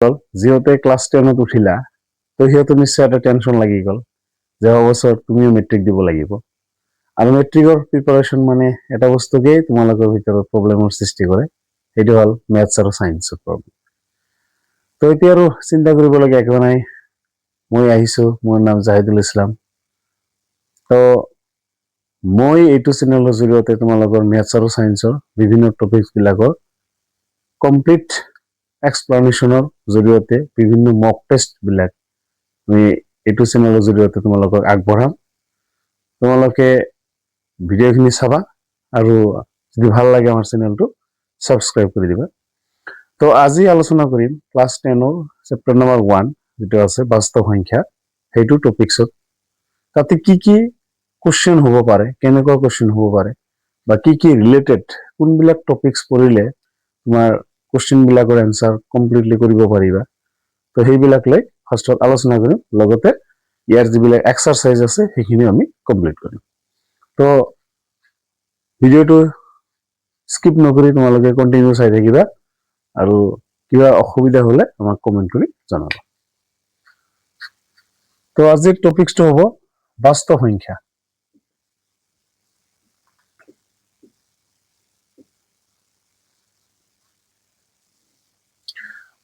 যিহেতু ক্লাছ 10ত উঠিলা তো সিহঁতৰ নিশ্চয় এটা টেনশ্যন লাগি গ'ল যে অৱশ্যে তুমিও মেট্ৰিক দিব লাগিব আৰু মেট্ৰিকৰ প্ৰিপাৰেশ্যন মানে এটা বস্তুকেই তোমালোকৰ ভিতৰত প্ৰব্লেমৰ সৃষ্টি কৰে সেইটো হ'ল মেথছ আৰু ছায়েন্সৰ প্ৰব্লেম তো এতিয়া আৰু চিন্তা কৰিবলগীয়া একো নাই মই আহিছো মোৰ নাম জাহিদুল ইছলাম তো মই এইটো চেনেলৰ জৰিয়তে তোমালোকৰ মেথছ আৰু ছায়েন্সৰ বিভিন্ন টপিকবিলাকৰ কমপ্লিট এক্সপ্লেনেশ্যনৰ জৰিয়তে বিভিন্ন মক টেষ্টবিলাক আমি এইটো চেনেলৰ জৰিয়তে তোমালোকক আগবঢ়াম তোমালোকে ভিডিঅ'খিনি চাবা আৰু যদি ভাল লাগে আমাৰ চেনেলটো সাবস্ক্ৰাইব কৰি দিবা তো আজি আলোচনা কৰিম ক্লাছ 10ৰ চেপ্টাৰ নম্বৰ 1 যেটো আছে বাস্তৱ সংখ্যা সেইটো টপিকছত তাতে কি কি কোশ্চেন হ'ব পাৰে কেনেকুৱা কোশ্চেন হ'ব পাৰে বা কি কি ৰিলেটেড কোনবিলাক টপিকস পঢ়িলে তোমাৰ কোশ্চেন বিলাকৰ আনসাৰ কমপ্লিটলি কৰিব পাৰিবা তো সেইবিলাক লৈ ফাৰ্ষ্টত আলোচনা কৰিম লগতে ইয়াৰ যিবিলাক এক্সাৰসাইজ আছে সেইখিনি আমি কমপ্লিট কৰিম তো ভিডিঅ'টো স্কিপ নকৰি তোমালোকে কন্টিনিউ চাই থাকিবা আৰু কিবা অসুবিধা হলে আমাক কমেন্ট কৰি জনাবা তো আজিৰ টপিকটো হ'ব বাস্তৱ সংখ্যা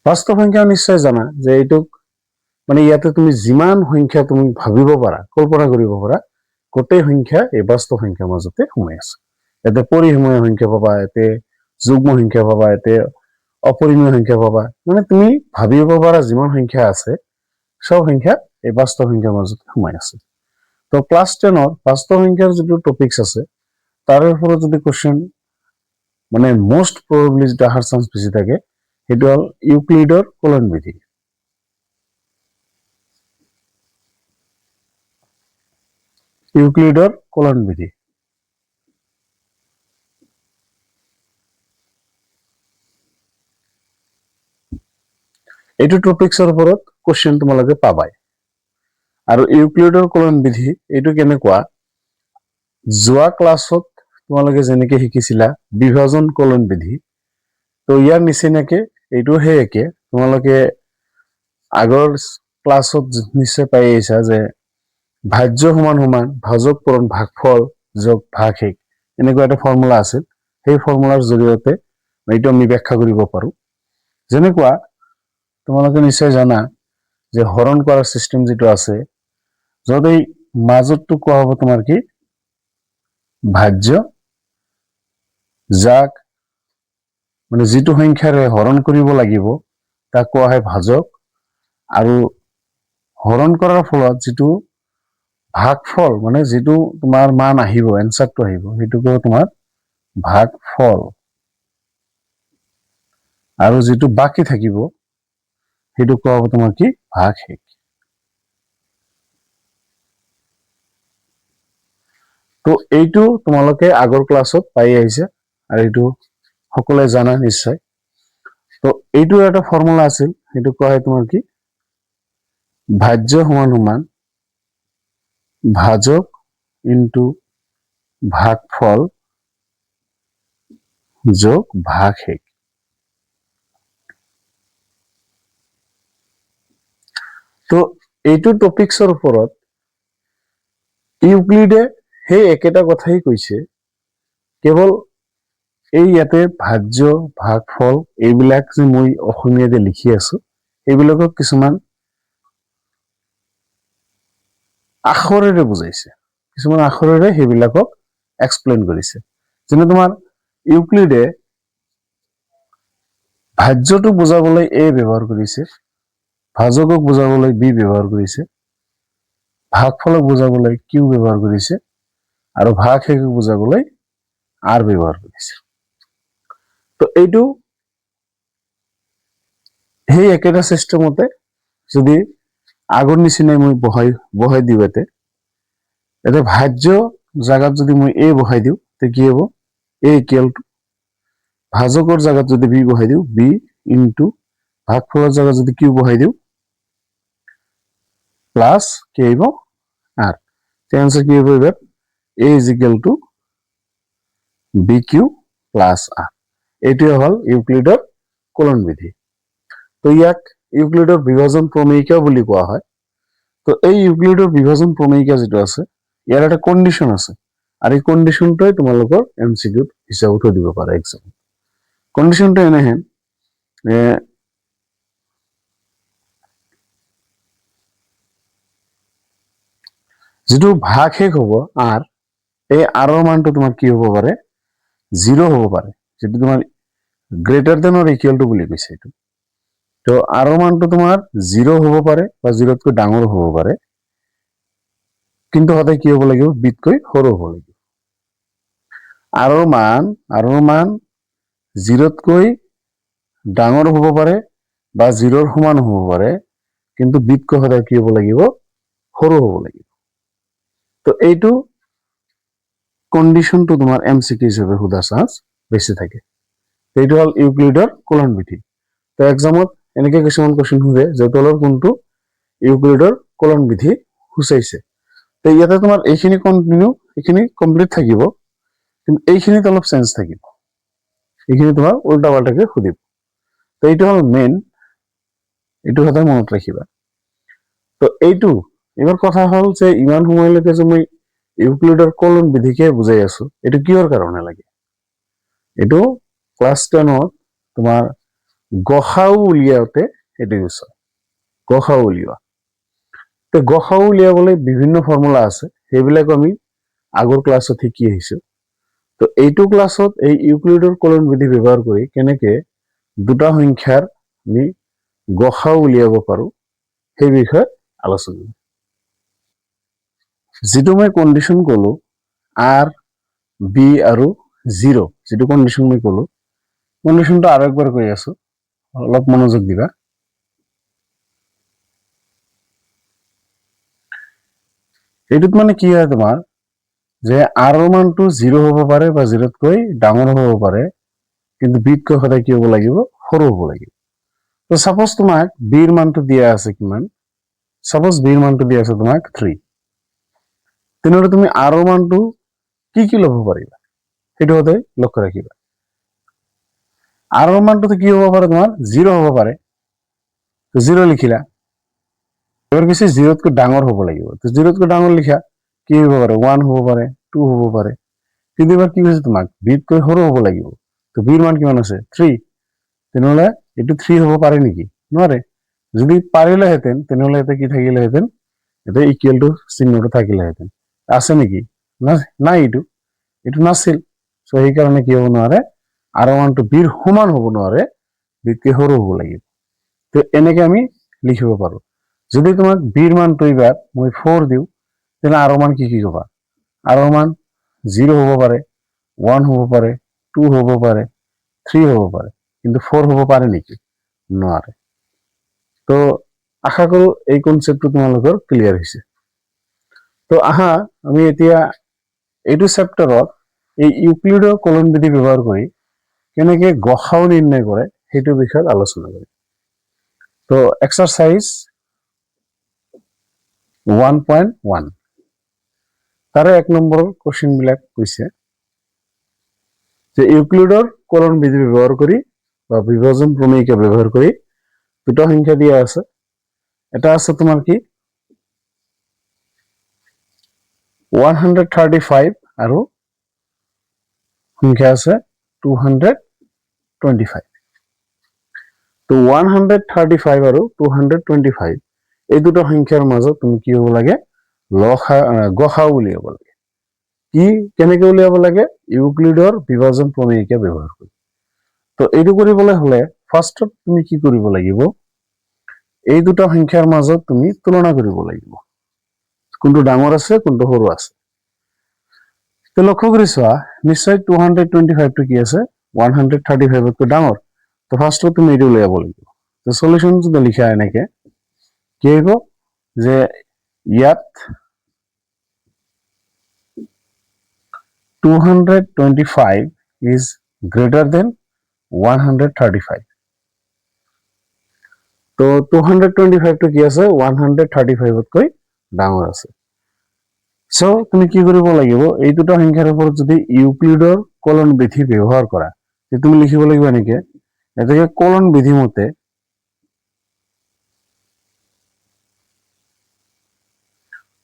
বাস্তৱ সংখ্যা নিশ্চয় জানা যে এইটোক মানে ইয়াতে তুমি যিমান সংখ্যা তুমি ভাবিব পাৰা কল্পনা কৰিব পাৰা গোটেই সংখ্যা এই বাস্তৱ সংখ্যাৰ মাজতে সোমাই আছে এতে পৰিসীমীয় সংখ্যা পাবা এতে যুগ্ম সংখ্যা পাবা এতে অপৰিমেয় সংখ্যা পাবা মানে তুমি ভাবিব পাৰা যিমান সংখ্যা আছে সব সংখ্যা এই বাস্তৱ সংখ্যাৰ মাজতে সোমাই আছে তো ক্লাছ 10ৰ বাস্তৱ সংখ্যাৰ যেটো টপিকস আছে তাৰ উপৰে যদি কোশ্চেন মানে মোস্ট প্ৰবাবলি যেটা আসাৰ চান্স বেশি থাকে সেটা হল ইউক্লিডৰ কলন বিধি ইউক্লিডৰ কলন বিধি এইটো টপিকসৰ ওপৰত কোশ্চেন তোমালোকে পাবাই আৰু ইউক্লিডৰ কলন বিধি এইটো কেনেকুৱা যোৱা ক্লাছত তোমালোকে যেনেকে শিকিছিলা বিভাজন কলন বিধি তো ইয়াৰ নিচিনাকে এইটো হে একে তোমালোকে আগৰ ক্লাছত নিশ্চয় পাই আহিছা যে ভাজ্য সমান সমান ভাজক পূৰণ ভাগফল যোগ ভাগশেষ এনেকুৱা এটা ফৰ্মুলা আছে সেই ফৰ্মুলাৰ জৰিয়তে এইটো আমি ব্যাখ্যা কৰিব পাৰো যেনেকুৱা তোমালোকে নিশ্চয় জানা যে হৰণ কৰাৰ সিস্টেম যেটো আছে যদি মাজতটো কোৱা হ'ব তোমাৰ কি ভাজ্য যাক মানে যেটো সংখ্যাৰে হৰণ কৰিব লাগিব তাক কোৱা হয় ভাজক আৰু হৰণ কৰাৰ ফলত যেটো ভাগফল মানে যেটো তোমাৰ মান আহিব এনসাৰটো আহিব হেতু কো তোমাৰ ভাগফল আৰু যেটো বাকি থাকিব হেতু কোৱা হ'ব তোমাৰ কি ভাগশেষ তো এইটো তোমালোকে আগৰ ক্লাছত পাই আহিছে আৰু এইটো সকলোৱে জানা নিশ্চয় তো এইটো এটা ফৰ্মুলা আছিল হেতু কোৱা হয় তোমাৰ কি ভাজ্য সমান সমান ভাজক ইনটু ভাগফল যোগ ভাগশেষ তো এইটো টপিকসৰ ওপৰত ইউক্লিডে সেই একেটা কথাই কৈছে কেৱল এই ইয়াতে ভাজ্য ভাগফল এইবিলাক যে মই অসমীয়াতে লিখি আছো এইবিলাকক কিছুমান আখৰেৰে বুজাইছে কিছুমান আখৰেৰে সেইবিলাকক এক্সপ্লেইন কৰিছে যেনে তোমাৰ ইউক্লিডে ভাজ্যটো বুজাবলৈ এ ব্যৱহাৰ কৰিছে ভাজকক বুজাবলৈ বি ব্যৱহাৰ কৰিছে ভাগফলক বুজাবলৈ কিউ ব্যৱহাৰ কৰিছে আৰু ভাগশেষক বুজাবলৈ আৰ ব্যৱহাৰ কৰিছে তো এইটো সেই একেটা সিস্টেমতে যদি আগৰ নিচিনাই মই বহাই দিও এতে ভাজ্য জায়গাত যদি মই এ বহাই দিও তে কি হ'ব এ ইকুয়াল টু ভাজকৰ জায়গাত যদি বি বহাই দিও বি ইনটু ভাগফলৰ জায়গাত যদি কিউ বহাই দিও প্লাস কি আহিব আর তে आंसर কি হ'ব a is equal to bq plus r এইটোৱে হল ইউক্লিডৰ কলন বিধি তো ইয়াক ইউক্লিডৰ বিভাজন প্ৰমেয়িকা বুলি কোৱা হয়। তো এই ইউক্লিডৰ বিভাজন প্ৰমেয়িকা যিটো আছে ইয়াৰ এটা কণ্ডিশ্যন আছে আৰু এই কণ্ডিশ্যনটোৱে তোমালোকৰ MCQ হিচাপত থৈ দিব পাৰে এক্সাম। কণ্ডিশ্যনটো এনেহেন যিটো ভাগ শেষ হ'ব আৰ এই আৰৰ মানটো তোমাৰ কি হ'ব পাৰে 0 হ'ব পাৰে, যেটো তোমাৰ greater than or equal to বুলি কৈছে এইটো। তো আৰৰ মানটো তোমাৰ 0 হ'ব পাৰে বা 0তকৈ ডাঙৰ হ'ব পাৰে, কিন্তু সদায় কি হ'ব লাগিব বিতকৈ সৰু হ'ব লাগিব। আৰৰ মান 0তকৈ ডাঙৰ হ'ব পাৰে বা 0ৰ সমান হ'ব পাৰে, কিন্তু বিতকৈ সদায় কি হ'ব লাগিব সৰু হ'ব লাগিব। তো এইটো কণ্ডিশ্যনটো তোমাৰ MCQ হিচাপে সোধা চান্স বেছি থাকে। এইটো হ'ল ইউক্লিডৰ কলন বিধি। তো এক্সামত এনেকে কিছুমান কোৱেশ্চন সোধে যে তলৰ কোনটো ইউক্লিডৰ কলন বিধি সূচাইছে। তো ইয়াতে তোমাৰ এইখিনি কন্টিনিউ এইখিনি কমপ্লিট থাকিব, কিন্তু এইখিনিত অলপ চেঞ্জ থাকিব, এইখিনি তোমাৰ উল্টা পাল্টাকে সুধিব। তো এইটো হ'ল মেইন, এইটো সদায় মনত ৰাখিবা। তো এইটো এবাৰ কথা হ'ল যে ইমান সময়লৈকে যে মই ইউক্লিডৰ কলন বিধিকে বুজাই আছো, এইটো কিহৰ কাৰণে লাগে? এইটো ক্লাছ 10ত তোমাৰ গসাউ উলিয়াওতে এইটো ইউজ হয়, গসাউ উলিওৱা। তো গসাউ উলিয়াবলৈ বিভিন্ন ফৰ্মুলা আছে, সেইবিলাক আমি আগৰ ক্লাছত শিকি আহিছো। তো এইটো ক্লাছত এই ইউক্লিডৰ কলন বিধি ব্যৱহাৰ কৰি কেনেকে দুটা সংখ্যাৰ আমি গসাউ উলিয়াব পাৰো সেই বিষয়ে আলোচনা। যিটো মই কণ্ডিশ্যন কলো আৰ বি আৰু 0, যিটো কণ্ডিশ্যন মই কলো, কণ্ডিশ্যনটো আৰু একবাৰ কৈ আছো, অলপ মনোযোগ দিবা। এইটোত মানে কি হয় তোমাৰ যে আৰৰ মানটো 0 হ'ব পাৰে বা 0তকৈ ডাঙৰ হ'ব পাৰে, কিন্তু বিতকৈ সদায় কি হ'ব লাগিব সৰু হ'ব লাগিব। তো সাপোজ তোমাক বিৰ মানটো দিয়া আছে কিমান, সাপোজ বিৰ মানটো দিয়া আছে তোমাক 3, তেনেহ'লে তুমি আৰৰ মানটো কি ল'ব পাৰিবা সেইটো সদায় লক্ষ্য ৰাখিবা। আৰৰ মানটো কি হ'ব পাৰে তোমাৰ 0 হ'ব পাৰে, তো 0 লিখিলা। এবাৰ কিছু 0তকৈ ডাঙৰ হ'ব লাগিব, তো 0তকৈ ডাঙৰ লিখা, কি হ'ব পাৰে 1 হ'ব পাৰে 2 হ'ব পাৰে, কিন্তু এবাৰ কি হৈছে তোমাক বিতকৈ সৰু হ'ব লাগিব। তো বিৰ মান কিমান আছে 3, তেনেহ'লে এইটো 3 হ'ব পাৰে নেকি? নোৱাৰে। যদি পাৰিলেহেঁতেন তেনেহ'লে এটা কি থাকিলেহেঁতেন, এটা ইকুৱেল টু চিহ্নটো থাকিলেহেঁতেন। আছে নেকি? নাই, এইটো নাছিল। সো সেইকাৰণে কি হ'ব নোৱাৰে, আৰৰ মানটো বিৰ সমান হ'ব নোৱাৰে, বিতকৈ সৰু হ'ব লাগিব। তো এনেকে আমি লিখিব পাৰো। যদি তোমাক বিৰ মানটো এবাৰ মই 4 দিওঁ, তেনে আৰৰ মান কি ক'বা? আৰৰ মান 0 হ'ব পাৰে, 1 হ'ব পাৰে, 2 হ'ব পাৰে, 3 হ'ব পাৰে, কিন্তু 4 হ'ব পাৰে নেকি? নোৱাৰে। তো আশা কৰো এই কনসেপ্টটো তোমালোকৰ ক্লিয়াৰ হৈছে। তো আহা আমি এতিয়া এইটো চেপ্টাৰত এই ইউক্লিডৰ কলন বিধি ব্যৱহাৰ কৰি কেনেকে গসাউ নিৰ্ণয় কৰে সেইটো বিষয়ত আলোচনা কৰিম। তো এক্সাৰসাইজ 1.1 তাৰে 1 নম্বৰৰ কোৱেশ্চন বিলাক কৈছে যে ইউক্লিডৰ কলন বিধি ব্যৱহাৰ কৰি বা বিভাজন প্ৰমেয়িকা ব্যৱহাৰ কৰি দুটা সংখ্যা দিয়া আছে। এটা আছে তোমাৰ কি 135 আৰু সংখ্যা আছে 225। তো 135 আৰু 225 এই দুটো সংখ্যাৰ মাজত তুমি কি হ'ব লাগে গসাউ উলিয়াব লাগে। কি কেনেকে উলিয়াব লাগে? ইউক্লিডৰ বিভাজন প্ৰমেয়িকা ব্যৱহাৰ কৰি। তো এইটো কৰিবলৈ হলে ফাৰ্ষ্টত তুমি কি কৰিব লাগিব, এই দুটা সংখ্যাৰ মাজত তুমি তুলনা কৰিব লাগিব, কোনটো ডাঙৰ আছে কোনটো সৰু আছে। তো লক্ষ্য কৰি চোৱা, নিশ্চয় 225টো কি আছে 135তকৈ ডাঙৰ। তো ফাৰ্ষ্টত তুমি এইটো উলিয়াব লাগিব। তো সলিউশন যদি লিখা এনেকে কি আহিব যে ইয়াত 225 is greater than 135. তো 225টো কি আছে 135তকৈ ডাঙৰ আছে। সো তুমি কি কৰিব লাগিব, এই দুটা সংখ্যাৰ ওপৰত যদি ইউক্লিডৰ কলন বিধি ব্যৱহাৰ কৰা, তুমি লিখিব লাগিব এনেকে, এটাকে কলন বিধি মতে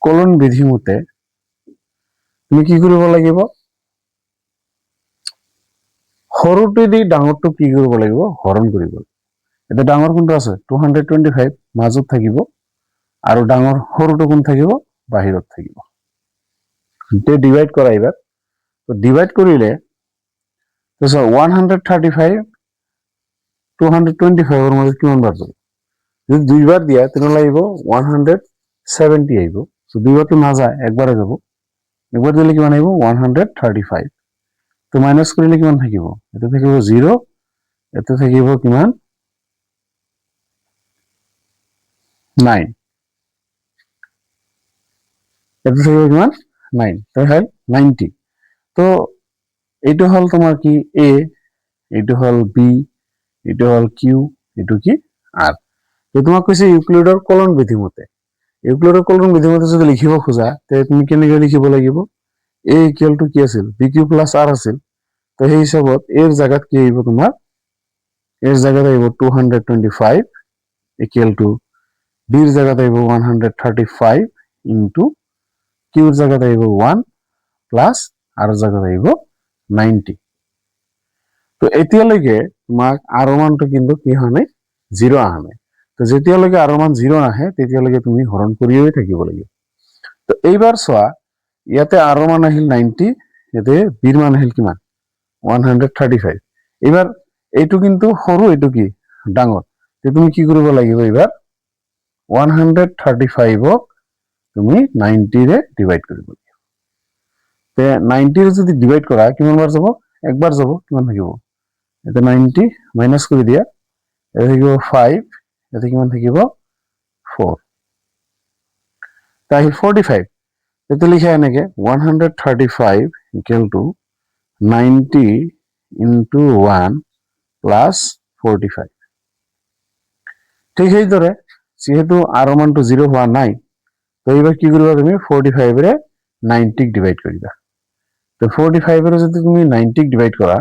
কলন বিধি মতে তুমি কি কৰিব লাগিব সৰুটো দি ডাঙৰটো কি কৰিব লাগিব হৰণ কৰিব এতিয়া ডাঙৰ কোনটো আছে 225 মাজত থাকিব আৰু ডাঙৰ সৰুটো কোন থাকিব বাহিৰত থাকিব তে ডিভাইড কৰা এবাৰ তো ডিভাইড কৰিলে তো 135 225 এর মধ্যে কিমান বার যাব যদি দুইবার দিয়া তাহলে আহিব 170 আহিব তো দুইবার তো না যায় একবারে যাব একবার দিলে কিমান আহিব 135 তো মাইনাস কৰিলে কিমান থাকিব এটা থাকিব 0 এটা থাকিব কিমান 9 এটা থাকিব কিমান 9 তাই হল 90 তো এইটো হল তোমার কি এ এইটো হল বি এইটো হল কিউ এইটো কি আর তো তোমাক কৈছে ইউক্লিডৰ কলন বিধি মতে ইউক্লিডৰ কলন বিধি মতে যদি লিখিব খোজা তে তুমি কেনেকৈ লিখিব লাগিব এ ইকুয়াল টু কি আছিল বি কিউ প্লাস আর আছিল তো সেই হিসাবত এর জায়গাত কি আহিব তোমার এর জায়গাত আহিব 225 ইকুয়াল টু বির জায়গাত আহিব 135 ইনটু কিউর জায়গাত আহিব 1 প্লাস আর জায়গাত আহিব 90 তো এতিয়ালৈকে তোমাক আর মানটো কিন্তু কি হয় নাই 0 আহা নাই তো যেতিয়ালৈকে আর মান 0 নাহে তেতিয়ালৈকে তুমি হৰণ কৰিয়ে থাকিব লাগিব তো এইবাৰ চোৱা ইয়াতে আৰ মান আহিল 90 ইয়াতে বিৰ মান আহিল কিমান 135 এবাৰ এইটো কিন্তু সৰু এইটো কি ডাঙৰ তে তুমি কি কৰিব লাগিব এবাৰ 135 ক তুমি 90 ৰে ডিভাইড কৰিব লাগিব তে 90 ৰে যদি ডিভাইড কৰা কিমান বাৰ যাব একবাৰ যাব কিমান থাকিব এটা 90 মাইনাস কৰি দিয়া এটা থাকিব 5 এটা কিমান থাকিব 4 তাই 45 এটা লিখা এনেকে 135 ইকুয়াল টু 90 into 1 plus 45 ঠিক সেইদৰে যেহেতু আৰ মানটো 0 হোৱা নাই তো এবাৰ কি কৰিবা তুমি 45 ৰে 90 ক ডিভাইড কৰিবা তো 45 ৰে যদি তুমি 90 ক ডিভাইড কৰা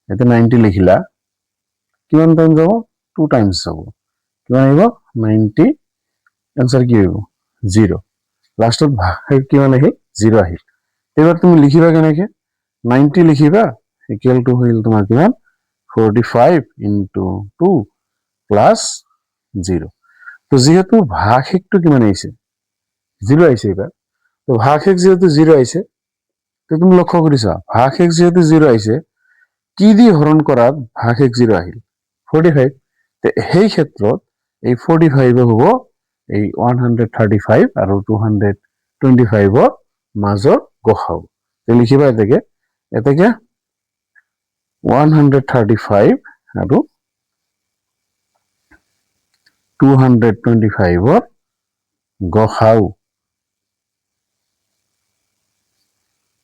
এতে 90 লিখিলা কিমান টাইম যাব 2 টাইমস যাব কিমান আহিব 90 आंसर কি হইব 0 লাস্টত ভাগ কিমান আহিল 0 আহিল এবাৰ তুমি লিখিবা কেনেকে 90 লিখিবা ইকুয়াল টু হইল তোমার কিমান 45 into 2 plus 0 তো যেহেতু ভাগশেষটো কিমান আহিছে 0 আহিছে এবাৰ তো ভাগশেষ যেহেতু 0 আহিছে তো তুমি লক্ষ্য কৰিছা ভাগশেষ যেহেতু 0 আহিছে কি দি হৰণ কৰাত ভাগশেষ 0 আহিল 45 তে সেই ক্ষেত্ৰত এই 45 হ'ব এই 135 আৰু 225 ৰ মাজৰ গসাউ তে লিখিবা এতেকে 135 আৰু 225 ৰ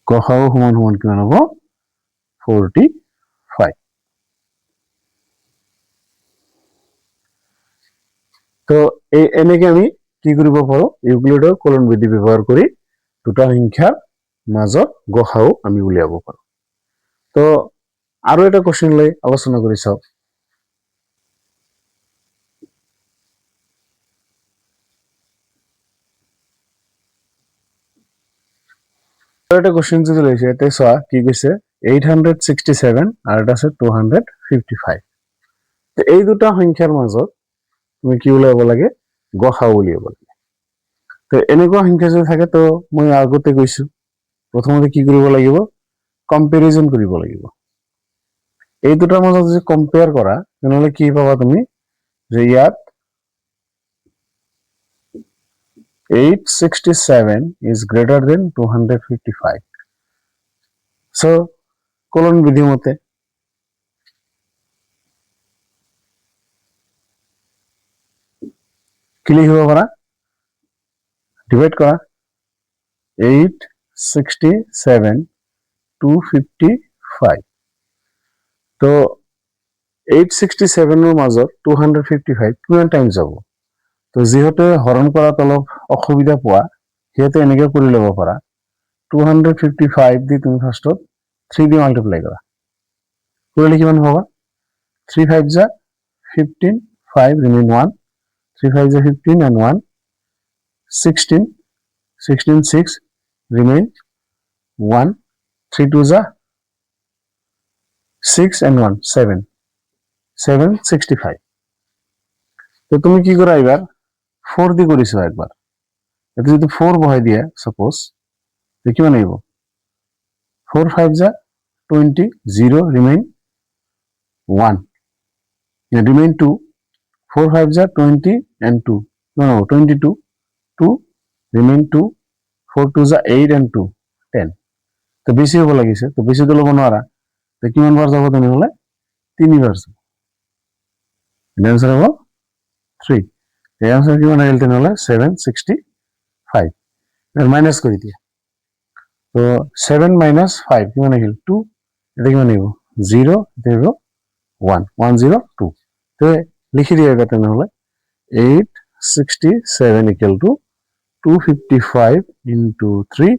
গসাউ সমান সমান কিমান হ'ব 45 তো এই এনেকে আমি কি কৰিব পাৰো ইউক্লিডৰ কলন বিধি ব্যৱহাৰ কৰি দুটা সংখ্যাৰ মাজৰ গসাউ আমি উলিয়াব পাৰো তো আৰু এটা কোশ্চেন লৈ আলোচনা কৰি চাও এটা কোশ্চেন যদি লৈছে এতে চোৱা কি কৈছে 867 আৰু এটা আছে 255 তো এই দুটা সংখ্যাৰ মাজত তুমি কি উলিয়াব লাগে গসাউ উলিয়াব লাগে তো এনেকুৱা সংখ্যা যদি থাকে তো মই আগতে কৈছো প্ৰথমতে কি কৰিব লাগিব কম্পেৰিজন কৰিব লাগিব এই দুটাৰ মাজত যদি কম্পেয়াৰ কৰা তেনেহলে কি পাবা তুমি যে ইয়াত 867 is greater than 255 so কলন বিধি মতে কি লিখিব পাৰা ডিভাইড কৰা 867 255 তো 867 ৰ মাজত 255 কিমান টাইম যাব তো যেহেতু হৰণ কৰাত অলপ অসুবিধা পোৱা হেতে এনেকে কৰি লব পাৰা 255 দি তুমি ফাৰ্স্টত 3 দি মাল্টিপ্লাই কৰা কৰিলে কিমান হ'ব 3 5 যা 15 5 ৰিমেইন 1 3 5 যা 15 and 1 16 16 6 remain 1 3 2 जा 6 and 1 7 7 65 তো তুমি কি করো এবার 4 দিয়ে করিছো একবার এতে যদি 4 বহাই দিয়া সাপোজ তো কি বানাইবো 4 5 जा 20 0 remain 1 remain 2 4 5 जा 20 and 2 no 22 2 remain 2 4 2 जा 8 and 2 10 তো বেশি হবো লাগিছে তো বেশি তো লব নোৱাৰা তো কিমান বার যাব তেনেহলে 3 বার যাব आंसर হবো 3 এই आंसर কিমান আহিল তেনেহলে 765 এর মাইনাস কৰি দিয়া তো 7 minus 5 কিমান আহিল 2 এটা কিমান আহিব 0 এটা আহিব 1 102 তো লিখি দিয়া এটা তেনেহলে 867 equal to 255 into 3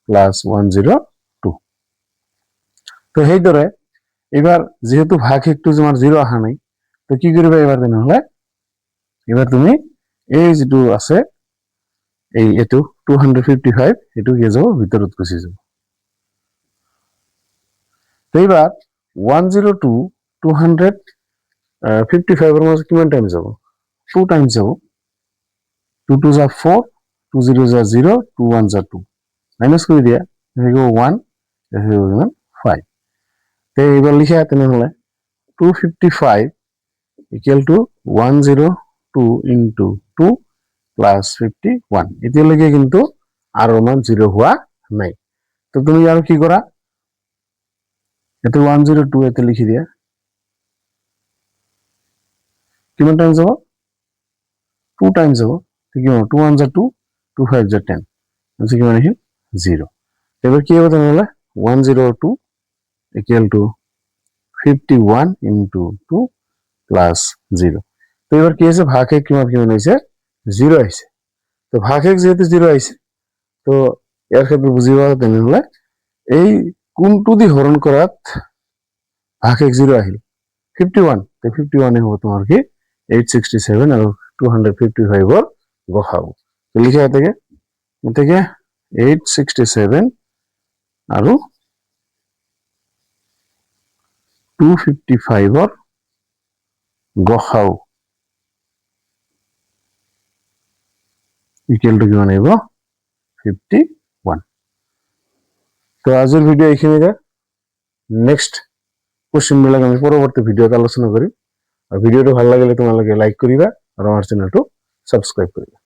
plus 102 তো সেইদৰে এবার যেহেতু ভাগ একটু তোমার 0 আহা নাই তো কি করবে এবার তেনেহলে এবার তুমি এই যেটো আছে এই এটো 255 এটো কি যাব ভিতৰত গুচি যাব তো এবার 102 255 এর মধ্যে কিমান টাইম যাব 2 টাইমস যাব 2 2 যা 4 2 0 যা 0 2 1 যা 2 মাইনাস করে দিয়া এগো 1 এগো 5 তো এবার লিখা তেনেহলে 255 equal to 102 into 2 plus 51 এতিয়ালৈকে কিন্তু আর মান 0 হওয়া নাই তো তুমি আর কি করা এতে 102 এতে লিখি দিয়া কিমান টাইম যাব 2 টাইমস যাব ঠিক আছে 2 1 যা 2 2 5 যা 10 আচ্ছা কি মানে 0 এবার কি হবে তাহলে 102 equal to 51 into 2 plus 0 তো এবার কি আছে ভাগে কিমান হইছে 0 আইছে তো ভাগে যেহেতু 0 আইছে তো এর ক্ষেত্রে বুঝিবা তাহলে এই কোনটো দি হরণ করাত ভাগে 0 আহিল 51 তো 51 এ হবে তোমার কি 867 আর 255 এর গহাও তো লিখা থেকে 867 আর 255 এর গহাও ইকুয়াল টু কি বানাইব 51 তো আজকের ভিডিও এখানে নেক্সট কোশ্চেন বিলাক আমি পরবর্তী ভিডিওতে আলোচনা করি আর ভিডিওটা ভালো লাগলে তোমালোকে লাইক করিবা আর আমার চ্যানেলটো সাবস্ক্রাইব করিবা